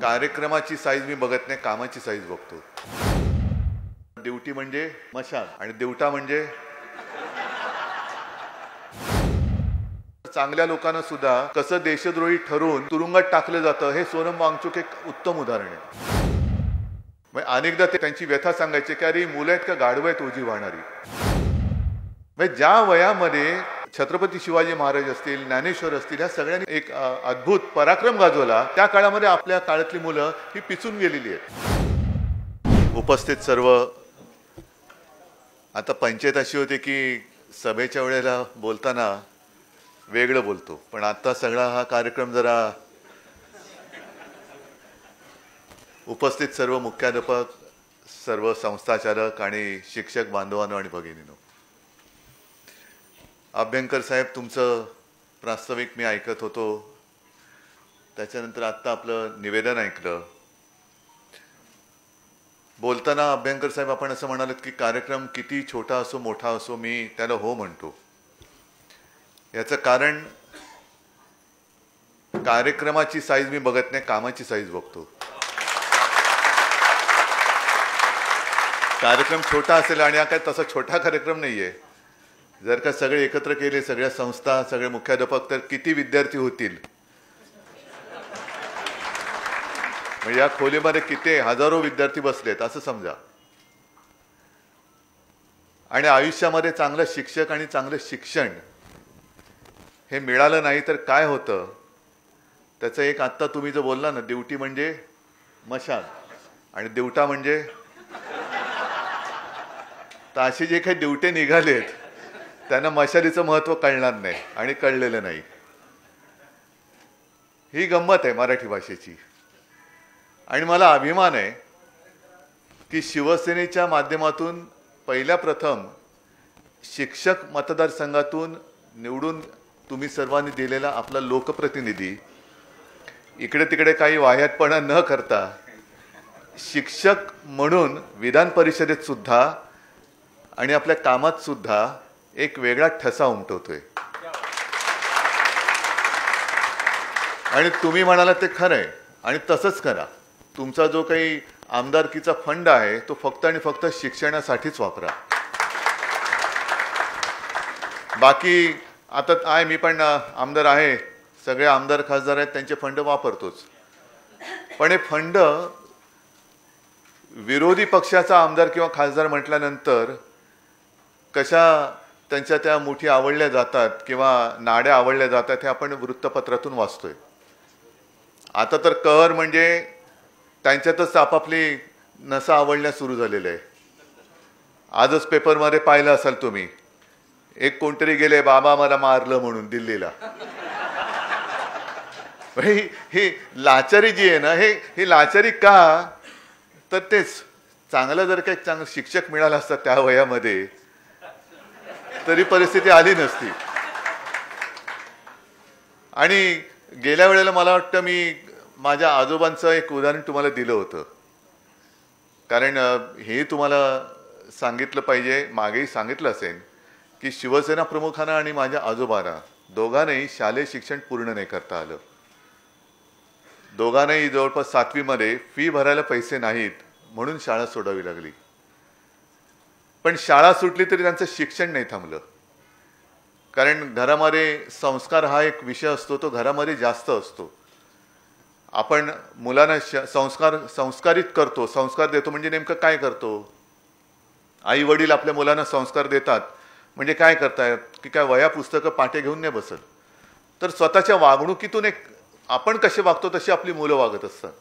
कार्यक्रमाची साईज मी बघत नाही, कामाची साईज बघतो. ड्युटी म्हणजे मशाल आणि देवटा म्हणजे चांगल्या लोकांना सुद्धा कसं देशद्रोही ठरवून तुरुंगात टाकलं जातं हे सोनम वांगचुक एक उत्तम उदाहरण आहे. अनेकदा ते त्यांची व्यथा सांगायचे की अरे मुलं आहेत का गाढवं आहेत ओझी वाहणारी. ज्या वयामध्ये छत्रपती शिवाजी महाराज असतील, ज्ञानेश्वर असतील, ह्या सगळ्यांनी एक अद्भुत पराक्रम गाजवला, त्या काळामध्ये आपल्या काळातली मुलं ही पिचून गेलेली आहेत. उपस्थित सर्व, आता पंचायत अशी होते की सभेच्या वेळेला बोलताना वेगळं बोलतो, पण आता सगळा हा कार्यक्रम जरा उपस्थित सर्व मुख्याध्यापक, सर्व संस्थाचालक आणि शिक्षक बांधवांनो आणि भगिनींनो, अभ्यंकर साहेब तुमचं प्रास्ताविक मी ऐकत होतो, त्याच्यानंतर आत्ता आपलं निवेदन ऐकलं. बोलताना अभ्यंकर साहेब आपण असं म्हणालात की कार्यक्रम किती छोटा असो मोठा असो मी त्याला हो म्हणतो. याचं कारण कार्यक्रमाची साईज मी बघत नाही, कामाची साईज बघतो. कार्यक्रम छोटा असेल आणि हा काय तसा छोटा कार्यक्रम नाहीये. जर का सगळे एकत्र केले, सगळ्या संस्था, सगळे मुख्याध्यापक, तर किती विद्यार्थी होतील. म्हणजे या खोलीमध्ये किती हजारो विद्यार्थी बसलेत असं समजा. आणि आयुष्यामध्ये चांगलं शिक्षक आणि चांगलं शिक्षण हे मिळालं नाही तर काय होतं त्याचं एक आत्ता तुम्ही जो बोलला ना, ड्युटी म्हणजे मशाल आणि देवटा म्हणजे, तर असे जे काही ड्युटे निघालेत त्यांना मशालीचं महत्त्व कळणार नाही आणि कळलेलं नाही. ही गंमत आहे मराठी भाषेची. आणि मला अभिमान आहे की शिवसेनेच्या माध्यमातून पहिल्या प्रथम शिक्षक मतदारसंघातून निवडून तुम्ही सर्वांनी दिलेला आपला लोकप्रतिनिधी इकडे तिकडे काही वाह्यातपणा न करता शिक्षक म्हणून विधान परिषदेत सुद्धा आणि आपल्या कामात सुद्धा एक वेगळा ठसा उमटवतोय. आणि तुम्ही म्हणाला ते खरं आहे आणि तसंच करा. तुमचा जो काही आमदारकीचा फंड आहे तो फक्त आणि फक्त शिक्षणासाठीच वापरा. बाकी आता आहे, मी पण आमदार आहे, सगळे आमदार खासदार आहेत, त्यांचे फंड वापरतोच. पण हे फंड विरोधी पक्षाचा आमदार किंवा खासदार म्हटल्यानंतर कशा त्यांच्या त्या मुठी आवडल्या जातात किंवा नाड्या आवडल्या जातात हे आपण वृत्तपत्रातून वाचतोय. आता तर कहर म्हणजे त्यांच्यातच आपापली नसा आवडण्या सुरू झालेलं आहे. आजच पेपरमध्ये पाहिलं असाल तुम्ही, एक कोणतरी गेले बाबा मला मारलं म्हणून दिल्लीला. ही लाचारी जी आहे ना, ही लाचारी का, तर तेच चांगलं जर काही चांगलं शिक्षक मिळालं असतं त्या वयामध्ये तरी परिस्थिती आली नसती. आणि गेल्या वेळेला मला वाटतं मी माझ्या आजोबांचं एक उदाहरण तुम्हाला दिलं होतं, कारण हे तुम्हाला सांगितलं पाहिजे, मागेही सांगितलं असेल की शिवसेना प्रमुखांना आणि माझ्या आजोबांना दोघांनाही शालेय शिक्षण पूर्ण नाही करता आलं. दोघांनाही जवळपास 7वी मध्ये फी भरायला पैसे नाहीत म्हणून शाळा सोडावी लागली. पण शाळा सुटली तरी त्यांचं शिक्षण नाही थांबलं, कारण घरामध्ये संस्कार हा एक विषय असतो, तो घरामध्ये जास्त असतो. आपण मुलांना संस्कारित करतो, संस्कार देतो म्हणजे नेमकं काय करतो. आई वडील आपल्या मुलांना संस्कार देतात म्हणजे काय करतायत की काय वह्या पुस्तकं पाटे घेऊन नाही बसत, तर स्वतःच्या वागणुकीतून एक आपण कसे वागतो तशी आपली मुलं वागत असतात.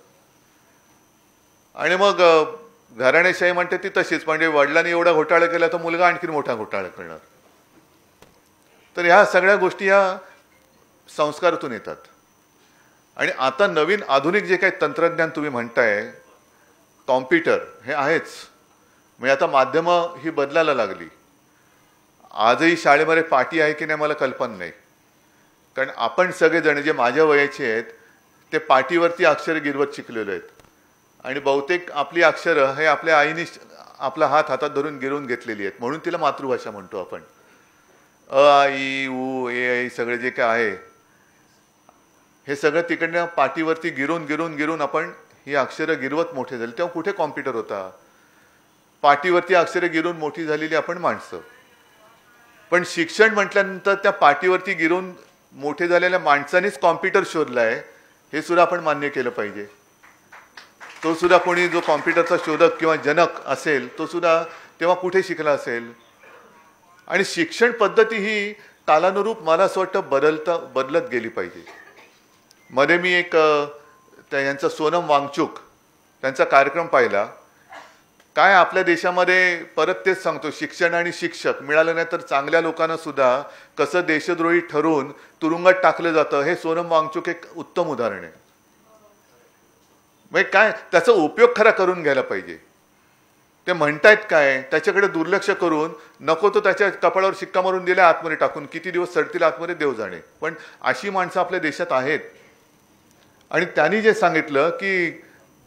आणि मग घराणेशाही म्हणते ती तशीच, म्हणजे वडिलांनी एवढा घोटाळा केला तर मुलगा आणखी मोठा घोटाळा करणार. तर ह्या सगळ्या गोष्टी ह्या संस्कारातून येतात. आणि आता नवीन आधुनिक जे काही तंत्रज्ञान तुम्ही म्हणताय, कॉम्प्युटर हे आहेच, म्हणजे आता माध्यमं ही बदलायला लागली. आजही शाळेमध्ये पाटी आहे की नाही मला कल्पना नाही, कारण आपण सगळेजण जे माझ्या वयाचे आहेत ते पाटीवरती अक्षर गिरवत शिकलेलो आहेत. आणि बहुतेक आपली अक्षरं हे आपल्या आईने आपला हात हातात धरून गिरवून घेतलेली आहेत, म्हणून तिला मातृभाषा म्हणतो आपण. अ आ इ उ ए ऐ सगळे जे काय आहे हे सगळं तिकडनं पाठीवरती गिरून गिरून गिरून आपण ही अक्षरं गिरवत मोठे झाले. तेव्हा कुठे कॉम्प्युटर होता? पाटीवरती अक्षरे गिरून मोठी झालेली आपण माणसं. पण शिक्षण म्हटल्यानंतर त्या पाटीवरती गिरून मोठे झालेल्या माणसानेच कॉम्प्युटर शोधलाय, हे सुद्धा आपण मान्य केलं पाहिजे. तो सुद्धा कोणी जो कॉम्प्युटरचा शोधक किंवा जनक असेल तो सुद्धा तेव्हा कुठे शिकला असेल. आणि शिक्षण पद्धती ही कालानुरूप मला असं वाटतं बदलत गेली पाहिजे. मध्ये मी एक यांचा सोनम वांगचुक त्यांचा कार्यक्रम पाहिला. काय आपल्या देशामध्ये परत तेच सांगतो, शिक्षण आणि शिक्षक मिळालं नाही तर चांगल्या लोकांना सुद्धा कसं देशद्रोही ठरवून तुरुंगात टाकलं जातं, हे सोनम वांगचुक एक उत्तम उदाहरण आहे. म्हणजे काय त्याचा उपयोग खरा करून घ्यायला पाहिजे. ते म्हणतायत काय त्याच्याकडे दुर्लक्ष करून नको तो त्याच्या कपाळावर शिक्का मारून दिला आतमध्ये टाकून, किती दिवस सडतील आतमध्ये देव जाणे. पण अशी माणसं आपल्या देशात आहेत. आणि त्यांनी जे सांगितलं की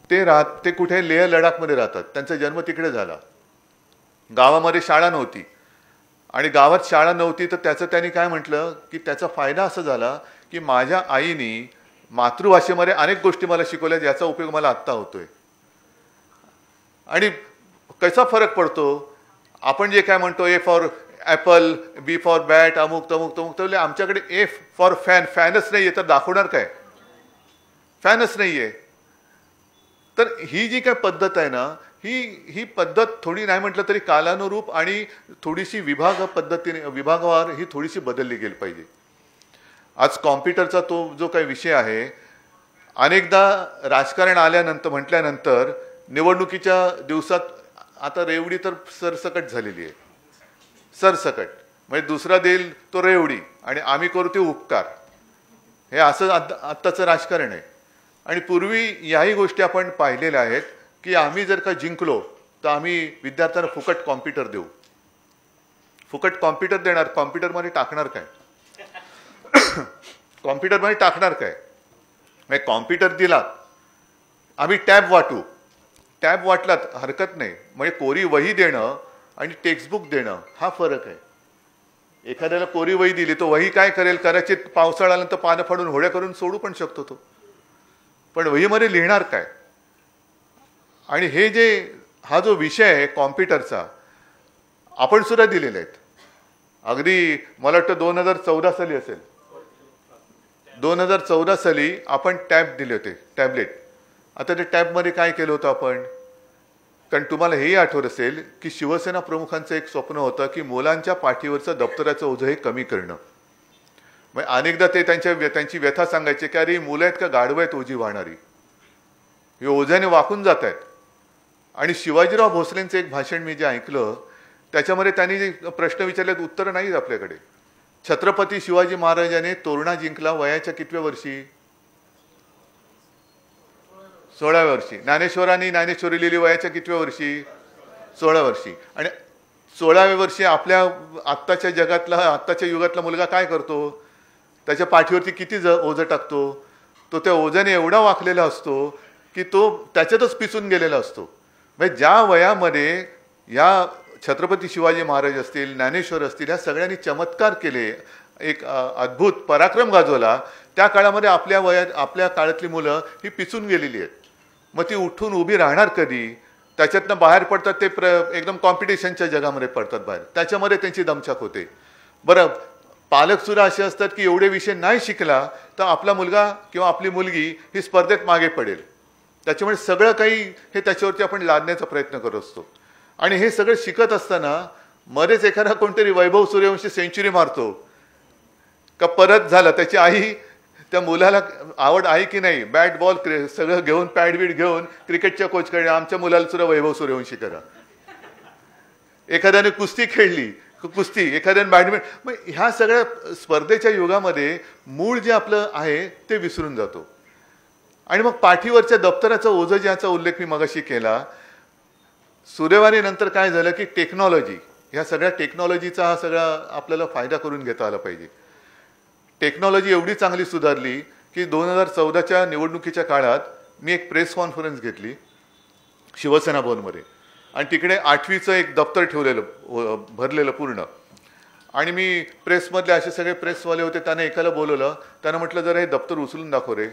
ते कुठे लेह लडाखमध्ये राहतात, त्यांचा जन्म तिकडे झाला, गावामध्ये शाळा नव्हती. आणि गावात शाळा नव्हती तर त्यांनी काय म्हटलं की त्याचा फायदा असा झाला की माझ्या आईने मातृभाषेमध्ये अनेक गोष्टी मला शिकवल्या, ज्याचा उपयोग मला आत्ता होतोय. आणि कसा फरक पडतो, आपण जे काय म्हणतो A for apple, B for bat, अमुक तमुक तमुक, तर आमच्याकडे ए फॉर फॅनच नाहीये, तर दाखवणार काय? फॅनच नाहीये. तर ही जी काय पद्धत आहे ना, ही पद्धत थोडी नाही म्हटलं तरी कालानुरूप आणि थोडीशी विभागवार ही थोडीशी बदलली गेली पाहिजे. आज कॉम्प्युटरचा तो जो काही विषय आहे, अनेकदा राजकारण आल्यानंतर म्हटल्यानंतर निवडणुकीच्या दिवसात आता रेवडी तर सरसकट झालेली आहे. सरसकट म्हणजे दुसरा देईल तो रेवडी आणि आम्ही करू ते उपकार, हे असं आत्ताचं राजकारण आहे. आणि पूर्वी याही गोष्टी आपण पाहिलेल्या आहेत की आम्ही जर का जिंकलो तर आम्ही विद्यार्थ्यांना फुकट कॉम्प्युटर देऊ. फुकट कॉम्प्युटर देणार, कॉम्प्युटरमध्ये टाकणार काय? कॉम्प्युटरमध्ये टाकणार काय? म्हणजे कॉम्प्युटर दिला, आम्ही टॅब वाटू, टॅब वाटलात हरकत नाही. म्हणजे कोरी वही देणं आणि टेक्स्टबुक देणं हा फरक आहे. एखाद्याला कोरी वही दिली तो वही काय करेल, कदाचित पावसाळा आल्यानंतर पानं फाडून होड्या करून सोडू पण शकतो तो, पण वहीमध्ये लिहिणार काय? आणि हा जो विषय आहे कॉम्प्युटरचा, आपण सुद्धा दिलेले आहेत. अगदी मला वाटतं 2014 साली असेल, 2014 साली आपण टॅब दिले होते, टॅबलेट. आता ते टॅबमध्ये काय केलं होतं आपण? कारण तुम्हाला हेही आठवत असेल की शिवसेना प्रमुखांचं एक स्वप्न होतं की मुलांच्या पाठीवरचं दप्तराचं ओझं हे कमी करणं. मग अनेकदा ते त्यांची व्यथा सांगायचे की अरे मुलं आहेत का गाढवं आहेत ओझी वाहणारी, हे ओझ्याने वाकून जात आहेत. आणि शिवाजीराव भोसलेंचं एक भाषण मी जे ऐकलं त्याच्यामध्ये त्यांनी जे प्रश्न विचारलेत उत्तरं नाहीत आपल्याकडे. छत्रपती शिवाजी महाराजांनी तोरणा जिंकला वयाच्या कितव्या वर्षी? 16व्या वर्षी. ज्ञानेश्वरांनी ज्ञानेश्वरी लिहिली वयाच्या कितव्या वर्षी? 16 वर्षी. आणि 16व्या वर्षी आपल्या आत्ताच्या युगातला मुलगा काय करतो? त्याच्या पाठीवरती किती ओझं टाकतो? तो त्या ओझ्याने एवढा वाकलेला असतो की तो त्याच्यातच पिसून गेलेला असतो. म्हणजे ज्या वयामध्ये या छत्रपती शिवाजी महाराज असतील, ज्ञानेश्वर असतील, या सगळ्यांनी चमत्कार केले, एक अद्भुत पराक्रम गाजवला, त्या काळामध्ये आपल्या काळातली मुलं ही पिसून गेलेली आहेत. मग ती उठून उभी राहणार कधी? त्याच्यातनं बाहेर पडतात ते एकदम कॉम्पिटिशनच्या जगामध्ये पडतात बाहेर, त्याच्यामध्ये त्यांची दमछाक होते. बरं, पालक सुद्धा असे असतात की एवढे विषय नाही शिकला तर आपला मुलगा किंवा आपली मुलगी ही स्पर्धेत मागे पडेल. त्याच्यामुळे सगळं काही हे त्याच्यावरती आपण लादण्याचा प्रयत्न करत असतो. आणि हे सगळं शिकत असताना मध्येच एखादा कोणतरी वैभव सूर्यवंशी सेंचुरी मारतो का परत झालं, त्याची आई त्या मुलाला आवड आहे की नाही, बॅट बॉल सगळं घेऊन पॅड बीड घेऊन क्रिकेटच्या कोचकडे आमच्या मुलाला सुद्धा वैभव सूर्यवंशी करा. एखाद्याने कुस्ती खेळली, कुस्ती, एखाद्याने बॅडमिंटन. मग ह्या सगळ्या स्पर्धेच्या युगामध्ये मूळ जे आपलं आहे ते विसरून जातो. आणि मग पाठीवरच्या दप्तराचं ओझं ज्याचा उल्लेख मी मगाशी केला, सुदैवाने काय झालं की टेक्नॉलॉजी, ह्या सगळ्या टेक्नॉलॉजीचा हा सगळा आपल्याला फायदा करून घेता आला पाहिजे. टेक्नॉलॉजी एवढी चांगली सुधारली की 2014च्या निवडणुकीच्या काळात मी एक प्रेस कॉन्फरन्स घेतली शिवसेना भवनमध्ये. आणि तिकडे 8वीचं एक दप्तर ठेवलेलं भरलेलं पूर्ण. आणि मी प्रेसमधले असे सगळे प्रेसवाले होते, त्याने एकाला बोलवलं, त्यानं म्हटलं जरा हे दप्तर उचलून दाखव रे.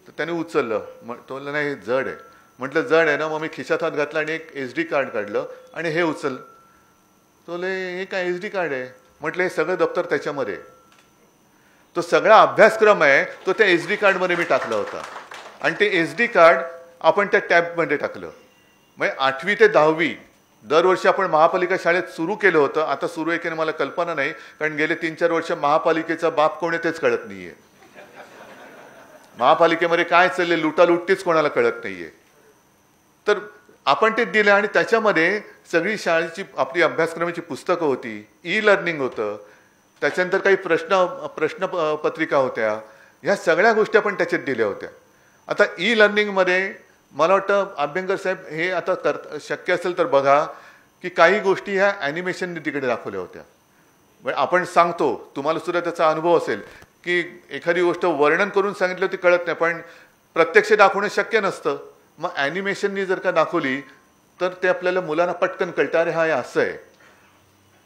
तर त्याने उचललं. तो म्हणलं नाही हे जड आहे. म्हटलं जड आहे ना, मग मी खिशात हात घातला आणि एक SD कार्ड काढलं आणि हे उचल. तो हे काय SD कार्ड आहे? म्हटलं हे सगळं दप्तर त्याच्यामध्ये. तो सगळा अभ्यासक्रम आहे तो त्या SD कार्डमध्ये मी टाकला होता आणि ते SD कार्ड आपण त्या टॅबमध्ये टाकलं. म्हणजे 8वी ते 10वी दरवर्षी आपण महापालिका शाळेत सुरू केलं होतं. आता सुरू आहे की मला कल्पना नाही, कारण गेले 3-4 वर्ष महापालिकेचा बाप कोण आहे तेच कळत नाहीये. महापालिकेमध्ये काय चालले लुटालुटीच कोणाला कळत नाहीये. तर आपण ते दिलं आणि त्याच्यामध्ये सगळी शाळेची आपली अभ्यासक्रमाची पुस्तकं होती, ई-लर्निंग होतं, त्याच्यानंतर काही प्रश्नपत्रिका होत्या. ह्या सगळ्या गोष्टी आपण त्याच्यात दिल्या होत्या. आता ई-लर्निंगमध्ये मला वाटतं अभ्यंकर साहेब हे आता शक्य असेल तर बघा की काही गोष्टी ह्या ॲनिमेशनने तिकडे दाखवल्या होत्या. म्हणजे आपण सांगतो, तुम्हाला सुद्धा त्याचा अनुभव असेल की एखादी गोष्ट वर्णन करून सांगितलं ती कळत नाही, पण प्रत्यक्ष दाखवणं शक्य नसतं. मग ॲनिमेशननी जर का दाखवली तर ते आपल्याला मुलांना पटकन कळतं, अरे हा हे असं आहे.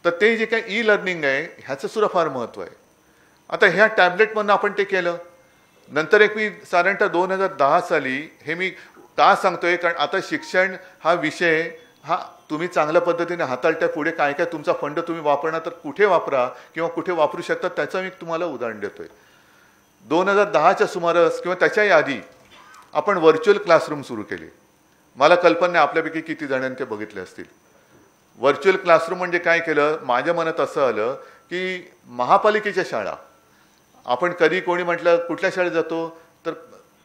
तर ते जे काही ई-लर्निंग आहे ह्याचं सुद्धा फार महत्त्व आहे. आता ह्या टॅबलेटमधनं आपण ते केलं. नंतर एक मी साधारणतः 2010 साली हे मी का सांगतोय, कारण आता शिक्षण हा विषय हा तुम्ही चांगल्या पद्धतीने हाताळता, पुढे काय काय तुमचा फंड तुम्ही वापरणार तर कुठे वापरा किंवा कुठे वापरू शकता त्याचं मी तुम्हाला उदाहरण देतोय. 2010च्या सुमारास किंवा त्याच्याही आधी आपण व्हर्च्युअल क्लासरूम सुरू केले. मला कल्पना नाही आपल्यापैकी किती जणांनी ते बघितले असतील. व्हर्च्युअल क्लासरूम म्हणजे काय केलं, माझ्या मनात असं आलं की महापालिकेच्या शाळा, आपण कधी कोणी म्हटलं कुठल्या शाळेत जातो तर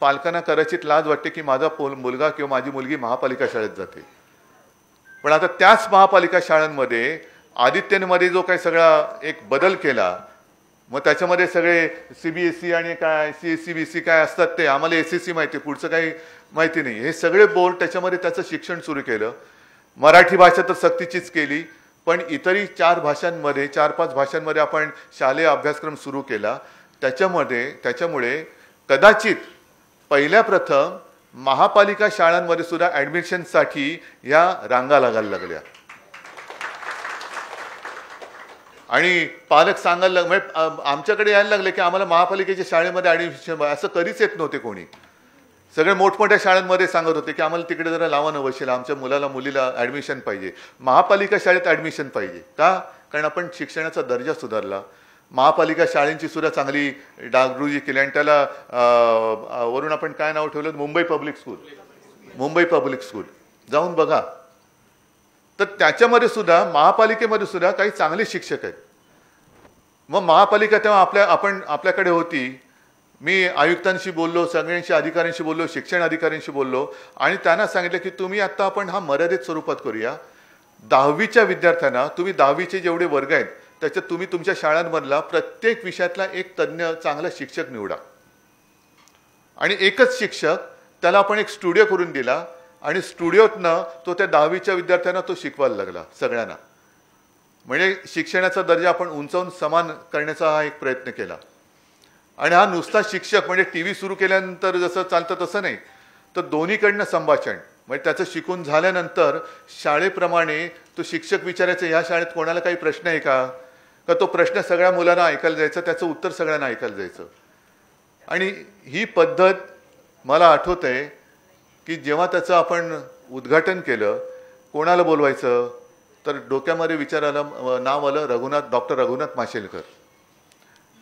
पालकांना कदाचित लाज वाटते की माझा मुलगा किंवा माझी मुलगी महापालिका शाळेत जाते. पण आता त्याच महापालिका शाळांमध्ये आदित्यनमध्ये जो काही सगळा एक बदल केला, मग त्याच्यामध्ये सगळे CBSE आणि काय CBSE काय असतात ते आम्हाला SSC माहिती, पुढचं काही माहिती नाही. हे सगळे बोर्ड त्याच्यामध्ये त्याचं शिक्षण सुरू केलं. मराठी भाषा तर सक्तीचीच केली, पण इतरही 4-5 भाषांमध्ये आपण शालेय अभ्यासक्रम सुरू केला. त्याच्यामुळे कदाचित पहिल्या प्रथम महापालिका शाळांमध्ये सुद्धा ॲडमिशनसाठी या रांगा लागायला लागल्या. आणि पालक सांगायला म्हणजे आमच्याकडे यायला लागले की आम्हाला महापालिकेच्या शाळेमध्ये ॲडमिशन, असं कधीच येत नव्हते कोणी. सगळे मोठमोठ्या शाळांमध्ये सांगत होते की आम्हाला तिकडे जरा लावा ना वशिला, आमच्या मुलीला ॲडमिशन पाहिजे, महापालिका शाळेत ॲडमिशन पाहिजे. का? कारण आपण शिक्षणाचा दर्जा सुधारला, महापालिका शाळेंची सुद्धा चांगली डागडुजी केली आणि त्याला वरून आपण काय नाव ठेवलं, मुंबई पब्लिक स्कूल. जाऊन बघा. तर त्याच्यामध्ये सुद्धा महापालिकेमध्ये सुद्धा काही चांगले शिक्षक आहेत. मग महापालिका तेव्हा आपल्याकडे होती. मी आयुक्तांशी बोललो, सगळ्यांशी अधिकाऱ्यांशी बोललो, शिक्षण अधिकाऱ्यांशी बोललो आणि त्यांना सांगितलं की तुम्ही आता आपण हा मर्यादित स्वरूपात करूया. 10वीच्या विद्यार्थ्यांना तुम्ही 10वीचे जेवढे वर्ग आहेत त्याच्यात तुम्ही तुमच्या शाळांमधला प्रत्येक विषयातला एक तज्ज्ञ चांगला शिक्षक निवडा आणि एकच शिक्षक त्याला आपण एक स्टुडिओ करून दिला आणि स्टुडिओतनं तो त्या 10वीच्या विद्यार्थ्यांना तो शिकवायला लागला सगळ्यांना. म्हणजे शिक्षणाचा दर्जा आपण उंचावून समान करण्याचा हा एक प्रयत्न केला. आणि हा नुसता शिक्षक म्हणजे TV सुरू केल्यानंतर जसं चालतं तसं नाही, तर दोन्हीकडनं संभाषण. म्हणजे त्याचं शिकून झाल्यानंतर शाळेप्रमाणे तो शिक्षक विचारायचा, ह्या शाळेत कोणाला काही प्रश्न आहे का तो प्रश्न सगळ्या मुलांना ऐकायला जायचं, त्याचं उत्तर सगळ्यांना ऐकायला जायचं. आणि ही पद्धत मला आठवत आहे की जेव्हा त्याचं आपण उद्घाटन केलं, कोणाला बोलवायचं तर डोक्यामध्ये विचार आला, नाव आलं डॉक्टर रघुनाथ माशेलकर.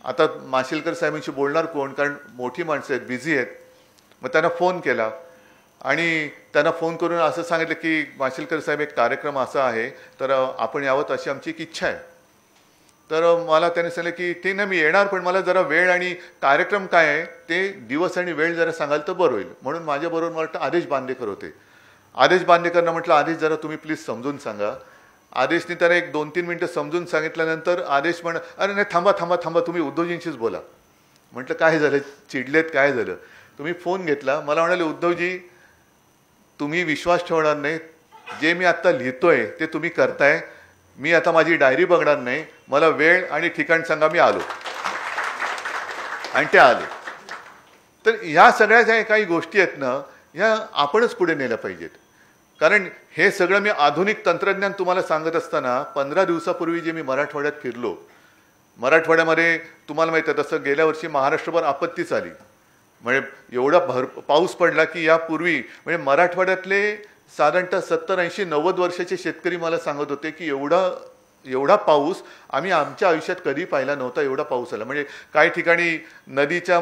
आता माशेलकर साहेबांशी बोलणार कोण, कारण मोठी माणसं आहेत, बिझी आहेत. मग त्यांना फोन केला आणि त्यांना फोन करून असं सांगितलं की माशेलकर साहेब एक कार्यक्रम असा आहे तर आपण यावं अशी आमची एक इच्छा आहे. तर मला त्याने सांगितलं की ठीक नाही मी येणार, पण मला जरा वेळ आणि कार्यक्रम काय आहे ते दिवस आणि वेळ जरा सांगाल तर बरं होईल. म्हणून माझ्याबरोबर मला वाटतं आदेश बांदेकर होते. आदेश बांदेकरनं म्हटलं आदेश जरा तुम्ही प्लीज समजून सांगा. आदेशने त्याला एक 2-3 मिनटं समजून सांगितल्यानंतर आदेश अरे नाही थांबा तुम्ही उद्धवजींशीच बोला. म्हटलं काय झालं, चिडलेत काय झालं. तुम्ही फोन घेतला, मला म्हणाले उद्धवजी तुम्ही विश्वास ठेवणार नाही, जे मी आत्ता लिहितोय ते तुम्ही करताय, मी आता माझी डायरी बघणार नाही, मला वेळ आणि ठिकाण सांगा, मी आलो. आणि ते आले. तर ह्या सगळ्या ज्या काही गोष्टी आहेत ना, ह्या आपणच पुढे नेल्या पाहिजेत. कारण हे सगळं मी आधुनिक तंत्रज्ञान तुम्हाला सांगत असताना 15 दिवसापूर्वी जे मी मराठवाड्यात फिरलो, मराठवाड्यामध्ये तुम्हाला माहिती आहे तसं गेल्या वर्षी महाराष्ट्रभर आपत्तीच आली. म्हणजे एवढा पाऊस पडला की यापूर्वी म्हणजे मराठवाड्यातले साधारणतः 70-80-90 वर्षाचे शेतकरी मला सांगत होते की एवढा पाऊस आम्ही आमच्या आयुष्यात कधी पाहिला नव्हता. एवढा पाऊस आला म्हणजे काही ठिकाणी नदीच्या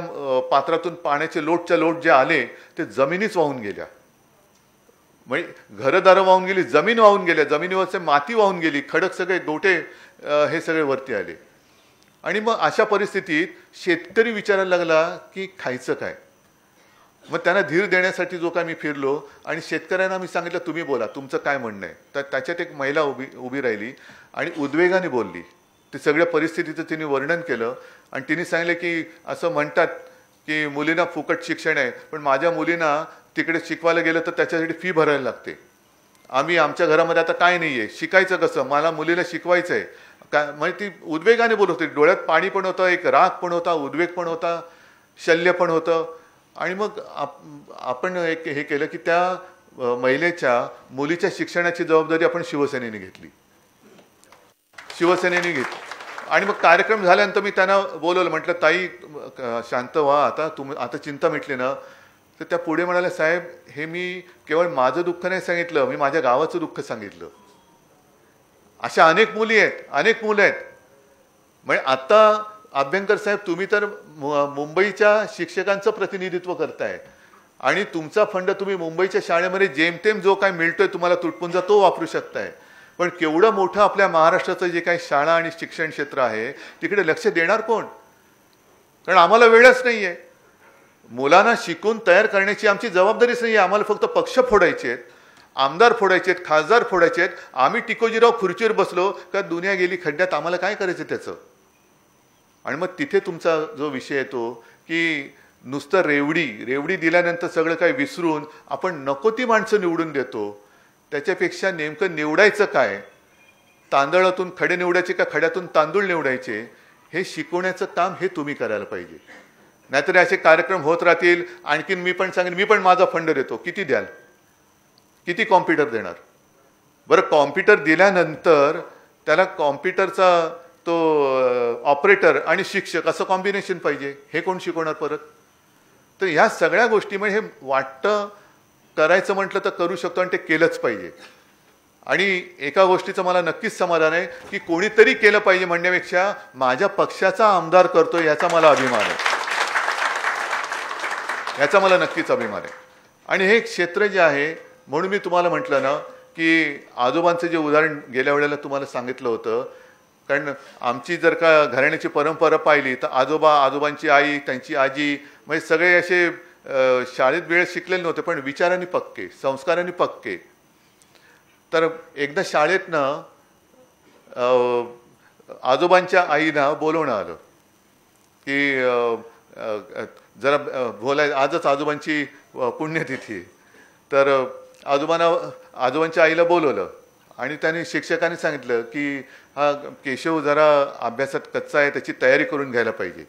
पात्रातून पाण्याचे लोटच्या लोट जे आले ते जमिनीच वाहून गेल्या. म्हणजे घरदारं वाहून गेली, जमीन वाहून गेल्या, जमिनीवरचे माती वाहून गेली, खडक सगळे गोटे हे सगळे वरती आले. आणि मग अशा परिस्थितीत शेतकरी विचारायला लागला की खायचं काय. मग त्यांना धीर देण्यासाठी जो काय मी फिरलो आणि शेतकऱ्यांना मी सांगितलं तुम्ही बोला तुमचं काय म्हणणं आहे. तर त्याच्यात एक महिला उभी राहिली आणि उद्वेगाने बोलली. ते सगळ्या परिस्थितीचं तिने वर्णन केलं आणि तिने सांगितलं की असं म्हणतात की मुलींना फुकट शिक्षण आहे, पण माझ्या मुलींना तिकडे शिकवायला गेलं तर त्याच्यासाठी फी भरायला लागते. आमच्या घरामध्ये आता काय नाही आहे, शिकायचं कसं, मला मुलीला शिकवायचं आहे काय. म्हणजे ती उद्वेगाने बोलत होती, डोळ्यात पाणी पण होतं, एक राग पण होता, उद्वेग पण होता, शल्य पण होतं. आणि मग आपण एक हे केलं की त्या महिलेच्या मुलीच्या शिक्षणाची जबाबदारी आपण शिवसेनेने घेतली. आणि मग कार्यक्रम झाल्यानंतर मी त्यांना बोलवलं, म्हटलं ताई शांत व्हा, आता चिंता मिटली ना. तर त्या पुढे म्हणाल्या साहेब हे मी केवळ माझं दुःख नाही सांगितलं, मी माझ्या गावाचं दुःख सांगितलं. अशा अनेक मुली आहेत, अनेक मुलं आहेत. म्हणजे आता अभ्यंकर साहेब तुम्ही तर मुंबईच्या शिक्षकांचं प्रतिनिधित्व करताय आणि तुमचा फंड तुम्ही मुंबईच्या शाळेमध्ये जेमतेम जो काय मिळतोय तुम्हाला तुटपुंजा तो वापरू शकताय. पण केवढं मोठं आपल्या महाराष्ट्राचं जे काही शाळा आणि शिक्षण क्षेत्र आहे तिकडे लक्ष देणार कोण. कारण आम्हाला वेळच नाही आहे. मुलांना शिकून तयार करण्याची आमची जबाबदारीच नाही आहे. आम्हाला फक्त पक्ष फोडायचे आहेत, आमदार फोडायचे आहेत, खासदार फोडायचे आहेत. आम्ही टिकोजीराव खुर्चीवर बसलो का दुनिया गेली खड्ड्यात, आम्हाला काय करायचं त्याचं. आणि मग तिथे तुमचा जो विषय येतो की नुसतं रेवडी दिल्यानंतर सगळं काही विसरून आपण नको ती माणसं निवडून देतो. त्याच्यापेक्षा नेमकं निवडायचं काय, तांदळातून खडे निवडायचे का खड्यातून तांदूळ निवडायचे, हे शिकवण्याचं काम हे तुम्ही करायला पाहिजे. नाहीतर असे कार्यक्रम होत राहतील. आणखीन मी पण सांगेन, मी पण माझा फंड देतो, किती द्याल, किती कॉम्प्युटर देणार. बरं कॉम्प्युटर दिल्यानंतर त्याला कॉम्प्युटरचा तो ऑपरेटर आणि शिक्षक असं कॉम्बिनेशन पाहिजे, हे कोण शिकवणार परत. तर ह्या सगळ्या गोष्टी म्हणजे हे वाटतं करायचं म्हटलं तर करू शकतो आणि ते केलंच पाहिजे. आणि एका गोष्टीचं मला नक्कीच समाधान आहे की कोणीतरी केलं पाहिजे म्हणण्यापेक्षा माझ्या पक्षाचा आमदार करतोय याचा मला अभिमान आहे, याचा मला नक्कीच अभिमान आहे. आणि हे क्षेत्र जे आहे म्हणून मी तुम्हाला म्हटलं ना की आजोबांचं जे उदाहरण गेल्या वेळेला तुम्हाला सांगितलं होतं. कारण आमची जर का घराण्याची परंपरा पाहिली तर आजोबांची आई, त्यांची आजी म्हणजे सगळे असे शाळेत वेळ शिकलेले नव्हते पण विचारांनी पक्के, संस्कारांनी पक्के. तर एकदा शाळेतनं आजोबांच्या आईना बोलवणं आलं की जरा बोलाय, आजच आजोबांची पुण्यतिथी. तर आजोबांच्या आईला बोलवलं आणि त्याने शिक्षकांनी सांगितलं की हा केशव जरा अभ्यासात कच्चा आहे, त्याची तयारी करून घ्यायला पाहिजे.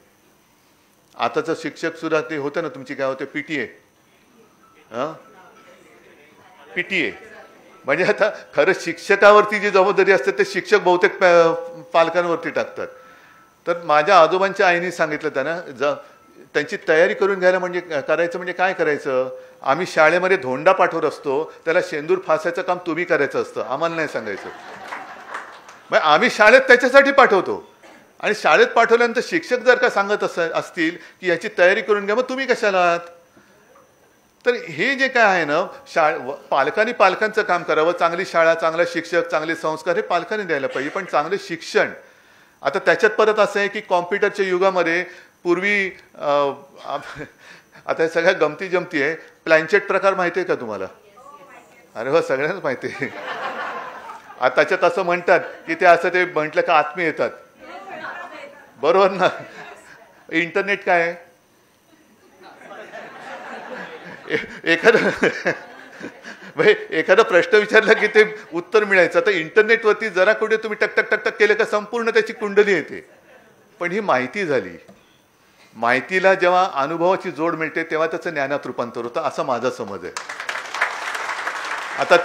आताचं शिक्षक सुद्धा ते होतं ना तुमची काय होते PTA, PTA म्हणजे आता खरं शिक्षकावरती जी जबाबदारी असते ते शिक्षक बहुतेक पालकांवरती टाकतात. तर माझ्या आजोबांच्या आईने सांगितलं त्यांना त्यांची तयारी करून घ्यायला म्हणजे करायचं म्हणजे काय करायचं. आम्ही शाळेमध्ये धोंडा पाठवत असतो, त्याला शेंदूर फासायचं काम तुम्ही करायचं असतं, आम्हाला नाही सांगायचं. मग आम्ही शाळेत त्याच्यासाठी पाठवतो आणि शाळेत पाठवल्यानंतर शिक्षक जर का सांगत असतील की याची तयारी करून घ्या, मग तुम्ही कशाला आहात. तर हे जे काय आहे ना पालकांचं काम करावं. चांगली शाळा, चांगला शिक्षक, चांगले संस्कार हे पालकांनी द्यायला पाहिजे. पण चांगले शिक्षण आता त्याच्यात परत असं आहे की कॉम्प्युटरच्या युगामध्ये पूर्वी आता सगळ्या गमती जमती आहे. प्लॅनचेट प्रकार माहिती आहे का तुम्हाला. अरे हो, सगळ्यांनाच माहिती आहे. आता त्याच्यात असं म्हणतात की ते असं ते म्हटलं का आत्मे येतात, बरोबर ना. इंटरनेट काय आहे, एखादा प्रश्न विचारला की ते उत्तर मिळायचं. आता इंटरनेटवरती जरा कुठे तुम्ही टक टक टक टक केलं का संपूर्ण त्याची कुंडली येते. पण ही माहिती झाली. माहितीला जेव्हा अनुभवाची जोड मिळते तेव्हा त्याचं ज्ञानात रूपांतर होतं, असा माझा समज आहे. आता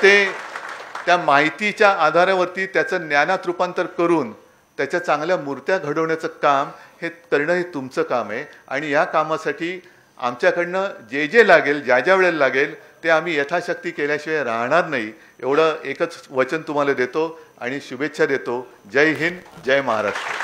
त्या माहितीच्या आधारावरती त्याचं ज्ञानात रूपांतर करून त्याच्या चांगल्या मूर्त्या घडवण्याचं काम हे करणं हे तुमचं काम आहे. आणि या कामासाठी आमच्याकडनं जे जे लागेल ज्या ज्या वेळेला लागेल ते आम्ही यथाशक्ती केल्याशिवाय राहणार नाही, एवढं एकच वचन तुम्हाला देतो आणि शुभेच्छा देतो. जय हिंद, जय महाराष्ट्र.